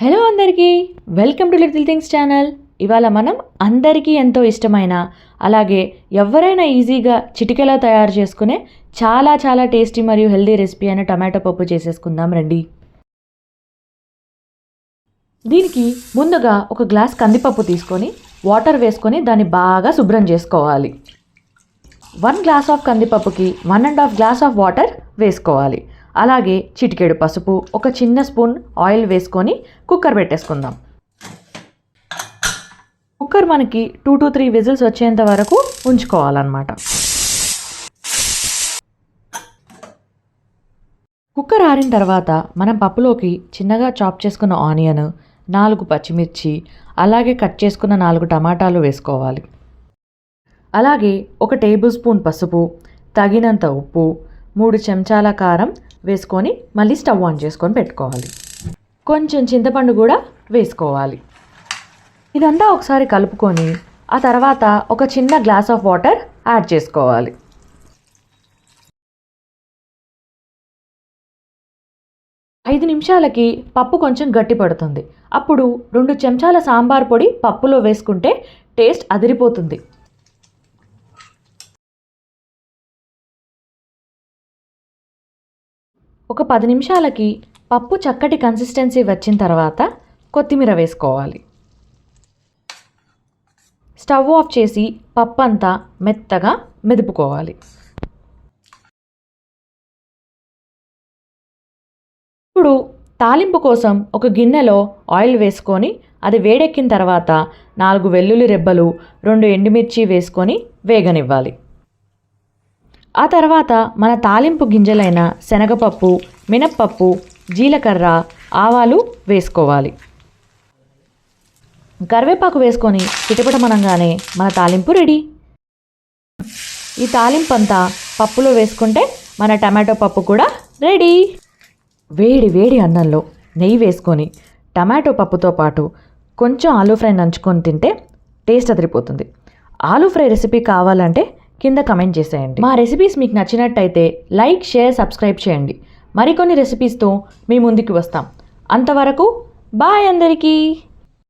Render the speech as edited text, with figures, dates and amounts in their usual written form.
Hello అందరికీ, welcome to little things channel. ఇవాళ మనం అందరికీ ఎంతో ఇష్టమైన, అలాగే ఎవరైనా ఈజీగా చిటికెలా తయారు చేసుకునే చాలా చాలా టేస్టీ మరియు హెల్దీ రెసిపీ అయిన టమాటో పప్పు చేసేసుకుందాం రండి. దీనికి ముందుగా ఒక గ్లాస్ కందిపప్పు తీసుకొని వాటర్ వేసుకొని దాన్ని బాగా శుభ్రం చేసుకోవాలి. 1 గ్లాస్ ఆఫ్ కందిపప్పుకి 1.5 గ్లాస్ ఆఫ్ వాటర్ వేసుకోవాలి. అలాగే చిటికెడు పసుపు, ఒక చిన్న స్పూన్ ఆయిల్ వేసుకొని కుక్కర్ పెట్టేసుకుందాం. కుక్కర్ మనకి 2 to 3 విజిల్స్ వచ్చేంత వరకు ఉంచుకోవాలన్నమాట. కుక్కర్ ఆరిన తర్వాత మనం పప్పులోకి చిన్నగా చాప్ చేసుకున్న ఆనియన్, 4 పచ్చిమిర్చి, అలాగే కట్ చేసుకున్న 4 టమాటాలు వేసుకోవాలి. అలాగే 1 టేబుల్ స్పూన్ పసుపు, తగినంత ఉప్పు, 3 చెంచాల కారం వేసుకొని మళ్ళీ స్టవ్ ఆన్ చేసుకొని పెట్టుకోవాలి. కొంచెం చింతపండు కూడా వేసుకోవాలి. ఇదంతా ఒకసారి కలుపుకొని ఆ తర్వాత ఒక చిన్న గ్లాస్ ఆఫ్ వాటర్ యాడ్ చేసుకోవాలి. ఐదు నిమిషాలకి పప్పు కొంచెం గట్టి పడుతుంది. అప్పుడు 2 చెంచాల సాంబార్ పొడి పప్పులో వేసుకుంటే టేస్ట్ అదిరిపోతుంది. ఒక 10 నిమిషాలకి పప్పు చక్కటి కన్సిస్టెన్సీ వచ్చిన తర్వాత కొత్తిమీర వేసుకోవాలి. స్టవ్ ఆఫ్ చేసి పప్పు అంతా మెత్తగా మెదుపుకోవాలి. ఇప్పుడు తాలింపు కోసం ఒక గిన్నెలో ఆయిల్ వేసుకొని అది వేడెక్కిన తర్వాత 4 వెల్లుల్లి రెబ్బలు, 2 ఎండుమిర్చి వేసుకొని వేగనివ్వాలి. ఆ తర్వాత మన తాలింపు గింజలైన శనగపప్పు, మినప్పప్పు, జీలకర్ర, ఆవాలు వేసుకోవాలి. కరివేపాకు వేసుకొని చిటపటమనంగానే మన తాలింపు రెడీ. ఈ తాలింపు అంతా పప్పులో వేసుకుంటే మన టమాటో పప్పు కూడా రెడీ. వేడి వేడి అన్నంలో నెయ్యి వేసుకొని టమాటో పప్పుతో పాటు కొంచెం ఆలూ ఫ్రై నంచుకొని తింటే టేస్ట్ అదిరిపోతుంది. ఆలూ ఫ్రై రెసిపీ కావాలంటే కింద కమెంట్ చేసేయండి. మా రెసిపీస్ మీకు నచ్చినట్టయితే లైక్, షేర్, సబ్స్క్రైబ్ చేయండి. మరికొన్ని రెసిపీస్తో మీ ముందుకు వస్తాం. అంతవరకు బాయ్ అందరికీ.